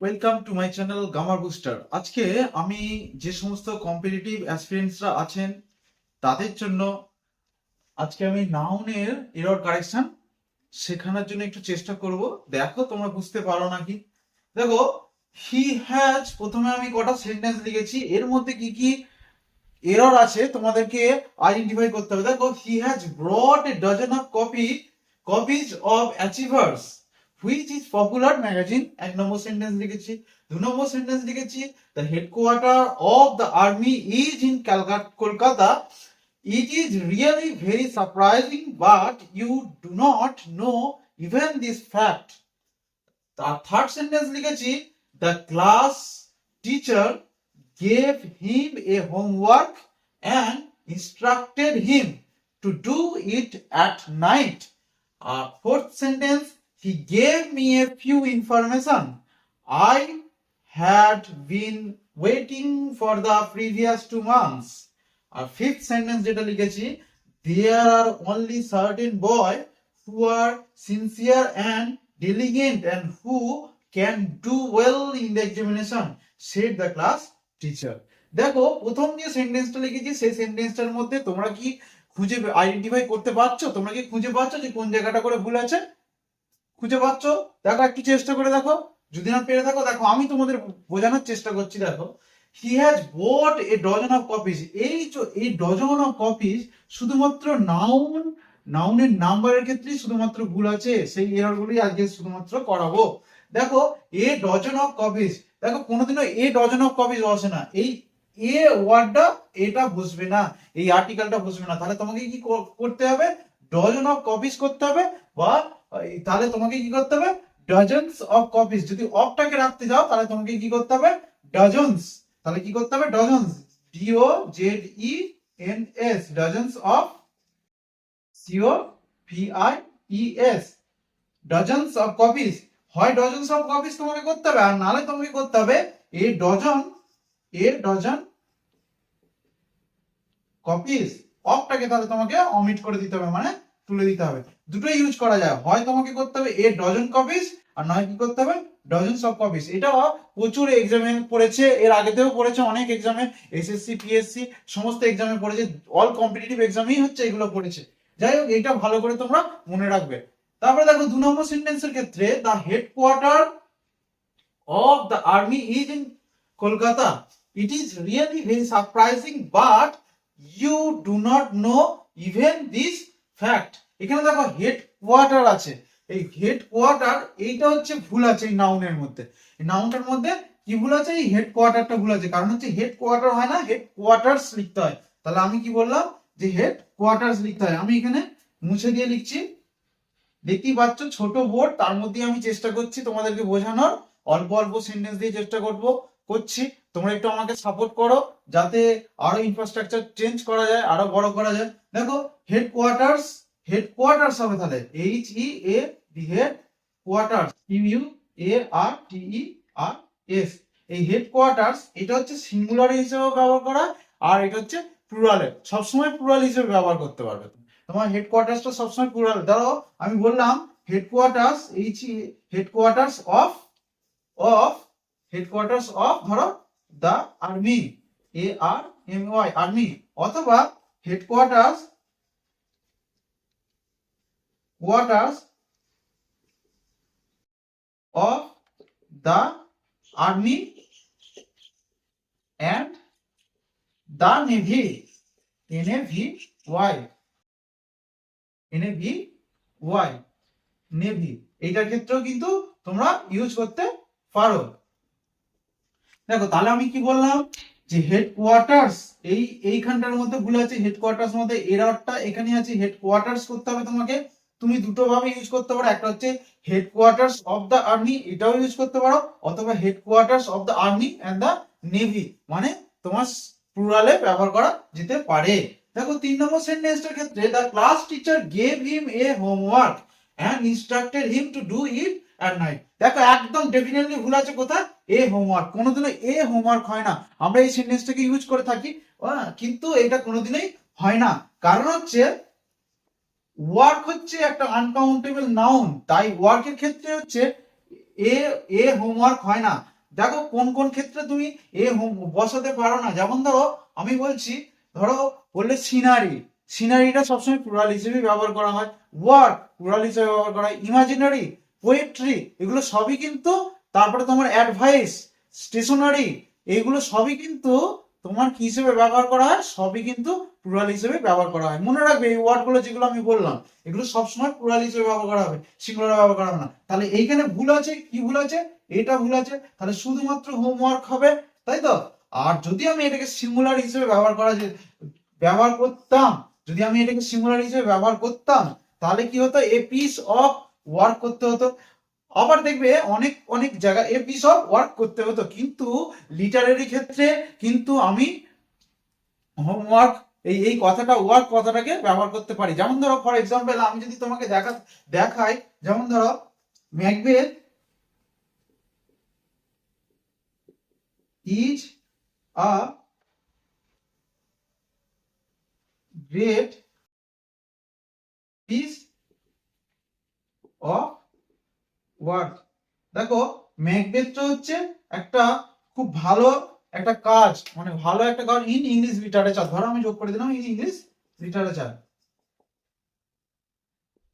Welcome to my channel gamer booster. আজকে আমি যে সমস্ত কম্পিটিটিভ অ্যাসপিরেন্টসরা আছেন তাদের জন্য আজকে আমি নাউনের এরর কারেকশন শেখানোর জন্য একটু চেষ্টা করব। দেখো তোমরা বুঝতে পারো নাকি। দেখো, হি হ্যাজ, প্রথমে আমি কটা সেন্টেন্স লিখেছি, এর মধ্যে কি কি এরর আছে তোমাদেরকে আইডেন্টিফাই করতে হবে। দেখো, he has brought A dozen of copies of achievers which is popular magazine. এক নম্বর সেন্টেন্স লিখেছি। দু নম্বর সেন্টেন্স লিখেছি, the headquarter of the army is in Kolkata. It is really very surprising, but you do not know even this fact. তার third sentence লিখেছি, the class teacher gave him a homework and instructed him to do it at night. Fourth sentence, he gave me a few information I had been waiting for the previous 2 months. আর fifth sentence যেটা লিখেছি, there are only certain boys who are sincere and diligent and who can do well in the examination, said the class teacher. দেখো, প্রথম যে সেন্টেন্সটা লিখেছি সেই সেন্টেন্সটার মধ্যে তোমরা কি খুঁজে আইডেন্টিফাই করতে পারছো? তোমরা কি খুঁজে পাচ্ছ যে কোন জায়গাটা করে ভুল আছে? খুঁজে পাচ্ছ? দেখো, একটু চেষ্টা করে দেখো। যদি না পেরে থাকো, দেখো আমি তোমাদের বোঝানোর চেষ্টা করছি। দেখো, he has boat A dozen of copies. এই ডজন অফ কপিজ শুধুমাত্র নাউনের নাম্বারের ক্ষেত্রেই শুধুমাত্র ভুল আছে। সেই এররগুলি আজকে শুধুমাত্র করাবো। দেখো, এ ডজন অফ কপিজ, দেখো কোনোদিনও এ ডজন অফ কপিজ বসে না। এই এ ওয়ার্ডটা এটা বসবে না, এই আর্টিকেলটা বসবে না। তাহলে তোমাকে কি করতে হবে? ডজন অফ কপিজ করতে হবে, বা তাহলে তোমাকে কি করতে হবে? Dozens of copies. যদি অফটাকে রাখতে যাও তাহলে তোমাকে কি করতে হবে? ডজনস। তাহলে কি করতে হবে? Dozens, D O Z E N S, dozens of, C O V I E S, dozens of copies. হয় ডজনস অফ কপিজ তোমাকে করতে হবে, আর নালে তোমাকে করতে হবে এ ডজন কপিজ। অফটাকে তাহলে তোমাকে অমিট করে দিতে হবে, মানে তুলে দিতে হবে। দুটোই ইউজ করা যায়, হয় তোমাকে করতে হবে এ ডজন কপিজ, আর নয় কি করতে হবে? Dozens of copies. এটা প্রচুর এক্সামে পড়েছে, এর আগেতেও পড়েছে, অনেক এক্সামে, এসএসসি পিএসসি সমস্ত এক্সামে পড়েছে, অল কম্পিটিটিভ এক্সামেই হচ্ছে এগুলো পড়েছে। যাই হোক, এটা ভালো করে তোমরা মনে রাখবে। তারপরে দেখো, 2 নম্বর সেন্টেন্সের ক্ষেত্রে, the headquarter of the army is in Kolkata. It is really very surprising, but you do not know even this fact. এখানে দেখো হেড কোয়ার্টার আছে, এই হেড কোয়ার্টার এইটা হচ্ছে ভুল আছে এই নাউনের মধ্যে। এই নাউনটার মধ্যে কি ভুল আছে? এই হেড কোয়ার্টারটা ভুল আছে, কারণ হচ্ছে হেড কোয়ার্টার হয় না, হেড কোয়ার্টার্স লিখতে হয়। তাহলে আমি কি বললাম? যে হেড কোয়ার্টার্স লিখতে হয়। আমি এখানে মুছে দিয়ে লিখছি, দেখতেই পাচ্ছ ছোট বোর্ড, তার মধ্যে আমি চেষ্টা করছি তোমাদেরকে বোঝানোর। অল্প অল্প সেন্টেন্স দিয়ে চেষ্টা করছি। তোমরা একটু আমাকে সাপোর্ট করো, যাতে আরো ইনফ্রাস্ট্রাকচার চেঞ্জ করা যায়, আরো বড় করা যায়। দেখো, হেডকোয়ার্টার্স হবে তাহলে H E A D, head quarters, Q U A R T E R S. এই হেডকোয়ার্টার্স এটা হচ্ছে সিঙ্গুলার হিসেবে ব্যবহার করা, আর এটা হচ্ছে প্লুরালে, সবসময় প্লুরাল হিসেবে ব্যবহার করতে পারবে। তোমার হেডকোয়ার্টার্সটা সবসময় প্লুরাল। ধরো আমি বললাম headquarters H E, headquarters of ধরো the army, A R M Y, army. অথবা headquarters of the army and the navy, N A V Y, navy. এইটার ক্ষেত্রেও কিন্তু তোমরা ইউজ করতে পারো। দেখো, তাহলে আমি কি বললাম? যে হেডকোয়ার্টার্স, এইখানটার মধ্যে ভুল আছে, হেডকোয়ার্টার্স মধ্যে এররটা এখানে আছে। হেডকোয়ার্টার্স করতে হবে তোমাকে, তুমি দুটো ভাবে ইউজ করতে পারো। একটা হচ্ছে হেডকোয়ার্টার্স অফ দ্য আর্মি, এটাও ইউজ করতে পারো, অথবা headquarters of the army and the navy, মানে তোমার প্লুরালে ব্যবহার করা যেতে পারে। দেখো, 3 নম্বর সেন্টেন্সটার ক্ষেত্রে, the class teacher gave him a homework and instructed him to do it at night. দেখো, একদম ডেফিনেটলি ভুল আছে কোথায়? A homework. কোনোদিনও এ হোমওয়ার্ক হয় না। আমরা এই সেন্টেন্সটাকে ইউজ করে থাকি, কিন্তু এটা কোনোদিনই হয় না। কারণ হচ্ছে ওয়ার্ক হচ্ছে একটা আনকাউন্টেবল নাউন, তাই ওয়ার্কের ক্ষেত্রে হচ্ছে এ হোমওয়ার্ক হয় না। দেখো কোন কোন ক্ষেত্রে তুমি এ বসাতে পারো না। যেমন ধরো আমি বলছি, ধরো বললে সিনারি, সিনারিটা সবসময় প্লুরাল হিসেবে ব্যবহার করা হয়। ওয়ার্ক প্লুরাল হিসেবে ব্যবহার করা হয়। ইমাজিনারি, পোয়েট্রি, এগুলো সবই কিন্তু, তারপরে তোমার অ্যাডভাইস, স্টেশনারি, এগুলো সবই কিন্তু তোমার কি হিসেবে ব্যবহার করা হয়, সবই কিন্তু প্লুরাল হিসেবে ব্যবহার করা হয়। মনে রাখবে এই ওয়ার্ডগুলো যেগুলো আমি বললাম, এগুলো সবসময় প্লুরাল হিসেবে ব্যবহার করা হবে, সিঙ্গুলার ব্যবহার করা হবে না। তাহলে এইখানে ভুল আছে, কি ভুল আছে, এটা ভুল আছে, তাহলে শুধুমাত্র হোমওয়ার্ক হবে, তাই তো। আর যদি আমি এটাকে সিঙ্গুলার হিসেবে ব্যবহার করতাম, যদি আমি এটাকে সিঙ্গুলার হিসেবে ব্যবহার করতাম, তাহলে কি হতো, এ পিস অফ ওয়ার্ক করতে হতো। আবার দেখবে অনেক অনেক জায়গায় এ পিস অফ ওয়ার্ক করতে হতো, কিন্তু লিটারেরি ক্ষেত্রে কিন্তু আমি হোমওয়ার্ক, এই কথাটা, ওয়ার্ক কথাটাকে ব্যবহার করতে পারি। যেমন ধরো ফর এক্সাম্পল আমি যদি তোমাকে দেখাই, যেমন ধরো Macbeth is a great piece of work. দেখো ম্যাকবেথটা হচ্ছে একটা খুব ভালো একটা কাজ, মানে ভালো একটা কাজ ইন ইংলিশ লিটারেচার। ধরো আমি যোগ করে দিলাম in English literature,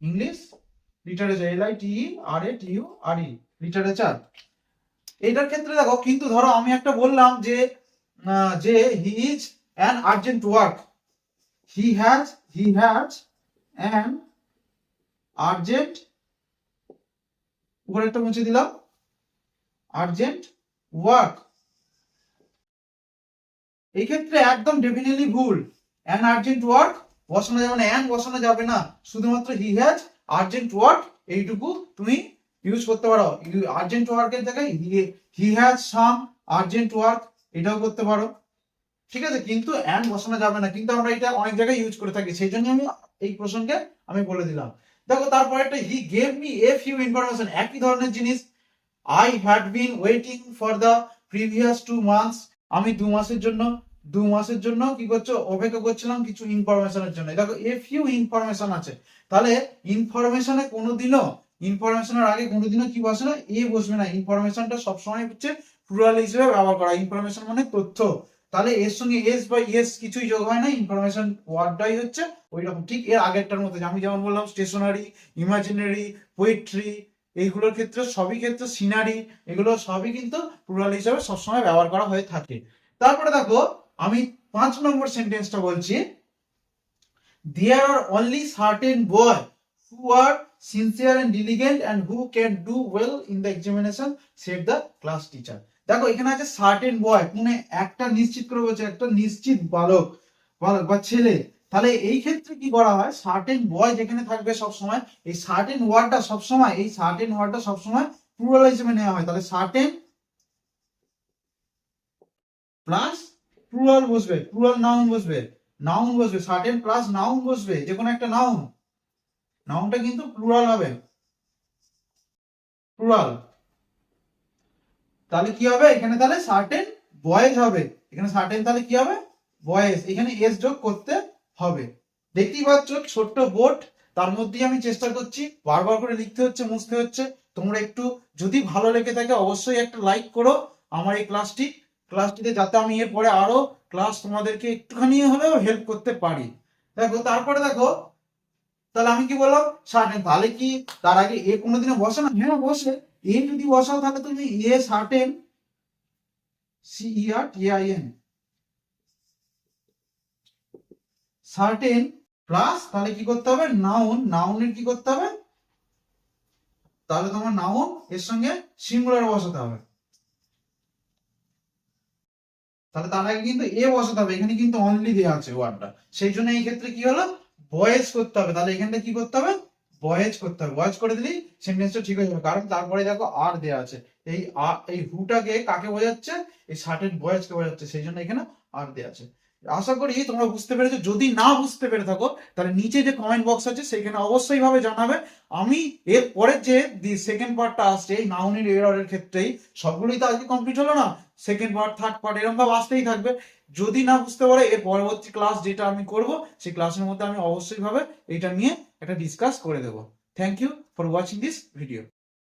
English literature, LITERATURE, literature. এটার ক্ষেত্রে দেখো, কিন্তু ধরো আমি একটা বললাম যে he is an urgent work, he has an urgent, উপরে একটা মুছে দিলাম, আর্জেন্ট ওয়ার্ক। এই ক্ষেত্রে একদম ডেফিনেটলি ভুল। অ্যান আর্জেন্ট ওয়ার্ক বসানো যাবে না, অ্যান বসানো যাবে না, শুধুমাত্র হি হ্যাজ আর্জেন্ট ওয়ার্ক এইটুকু তুমি ইউজ করতে পারো। আর্জেন্ট ওয়ার্কের জায়গায় he has some urgent work এটাও করতে পারো, ঠিক আছে। কিন্তু অ্যান বসানো যাবে না, কিন্তু আমরা এটা অনেক জায়গায় ইউজ করে থাকি, সেই জন্য আমি এই প্রসঙ্গে আমি বলে দিলাম। দেখো তারপরে একটা, he gave me a few information, একই ধরনের জিনিস। I had been waiting for the previous 2 months, আমি 2 মাসের জন্য কি করছো, অপেক্ষা করছিলাম কিছু ইনফরমেশনের জন্য। দেখো এ ফিউ ইনফরমেশন আছে, তাহলে ইনফরমেশনে কোনোদিনও, ইনফরমেশনের আগে কোনোদিনও কি বসে না, এ বসবে না। ইনফরমেশনটা সবসময় হচ্ছে প্লুরাল হিসেবে ব্যবহার করা। ইনফরমেশন মানে তথ্য, তাহলে এর সঙ্গে এস বা ইয়েস কিছুই যোগ হয় না, ইনফরমেশন ওয়ার্ডটাই হচ্ছে ওই রকম। ঠিক এর আগেরটার মতো আমি যেমন বললাম স্টেশনারি, ইমাজিনারি, পোয়েট্রি, এইগুলোর ক্ষেত্রে সবই ক্ষেত্রে সিনারি, এগুলো সবই কিন্তু প্লুরাল হিসেবে সবসময় ব্যবহার করা হয়ে থাকে। তারপরে দেখো আমি 5 নম্বর সেন্টেন্সটা বলছি, there are only certain boys who are sincere and diligent and who can do well in the examination, said the class teacher. দেখো এখানে আছে সার্টেন বয়, মানে একটা নিশ্চিত করে বলছে, একটা নিশ্চিত বালক বা ছেলে। তাহলে এই ক্ষেত্রে কি করা হয়, সার্টেন বয় যেখানে থাকবে সবসময়, এই সার্টেন ওয়ার্ডটা সবসময় প্লুরাল হিসেবে নেওয়া হয়। তাহলে সার্টেন প্লাস প্লুরাল বসবে, প্লুরাল নাউন বসবে, সার্টেন প্লাস নাউন বসবে, যে কোনো একটা নাউনটা কিন্তু প্লুরাল হবে, প্লুরাল। তাহলে কি হবে এখানে, তাহলে সার্টেন বয়েজ হবে, এখানে সার্টেন, তাহলে কি হবে বয়েজ, এখানে এস যোগ করতে হবে। দেখতেই পাচ্ছ ছোট্ট বোর্ড, তার মধ্যেই আমি চেষ্টা করছি, বারবার করে লিখতে হচ্ছে, মুছতে হচ্ছে। তোমরা একটু যদি ভালো লেগে থাকে অবশ্যই একটা লাইক করো আমার এই ক্লাসটিতে, যাতে আমি এরপরে আরো ক্লাস তোমাদেরকে একটুখানি হলেও হেল্প করতে পারি। দেখো তারপরে দেখো, তাহলে আমি কি বললাম সার্টেন, তাহলে কি তার আগে এ কোনোদিনও বসে না, হ্যাঁ বসে। এ যদি বসাও তাহলে তুমি a certain, CERTAIN, certain plus, তাহলে কি করতে হবে, নাউনের কি করতে হবে, তাহলে তোমার নাউন এর সঙ্গে সিঙ্গুলার বসাতে হবে। তাহলে তার আগে কিন্তু এ বসাতে হবে, এখানে কিন্তু অনলি দেওয়া আছে ওয়ার্ডটা, সেই জন্য এই ক্ষেত্রে কি হলো, বয়েজ করতে হবে। তাহলে এখানটা কি করতে হবে, বয়েজ করতে হবে। বয়েজ করে দিলেই সেন্টেন্সটা ঠিক হয়ে যাবে, কারণ তারপরে দেখো আর দেওয়া আছে। এই হুটাকে কাকে বোঝাচ্ছে, এই সার্টেন বয়েজকে বোঝাচ্ছে, সেই জন্য এখানে আর দেওয়া আছে। আশা করি তোমরা বুঝতে পেরেছো। যদি না বুঝতে পেরে থাকো তাহলে নিচে যে কমেন্ট বক্স আছে সেখানে অবশ্যই ভাবে জানাবে। আমি এর পরে যে সেকেন্ড পার্টটা আসছে এই নাউনের এররের ক্ষেত্রেই, সবগুলোই তো আজকে কমপ্লিট হলো না, সেকেন্ড পার্ট থার্ড পার্ট এরকম ভাবে আসতেই থাকবে। যদি না বুঝতে পারে এর পরবর্তী ক্লাস যেটা আমি করব সেই ক্লাসের মধ্যে আমি অবশ্যই ভাবে এটা নিয়ে একটা ডিসকাস করে দেবো। Thank you for watching this video.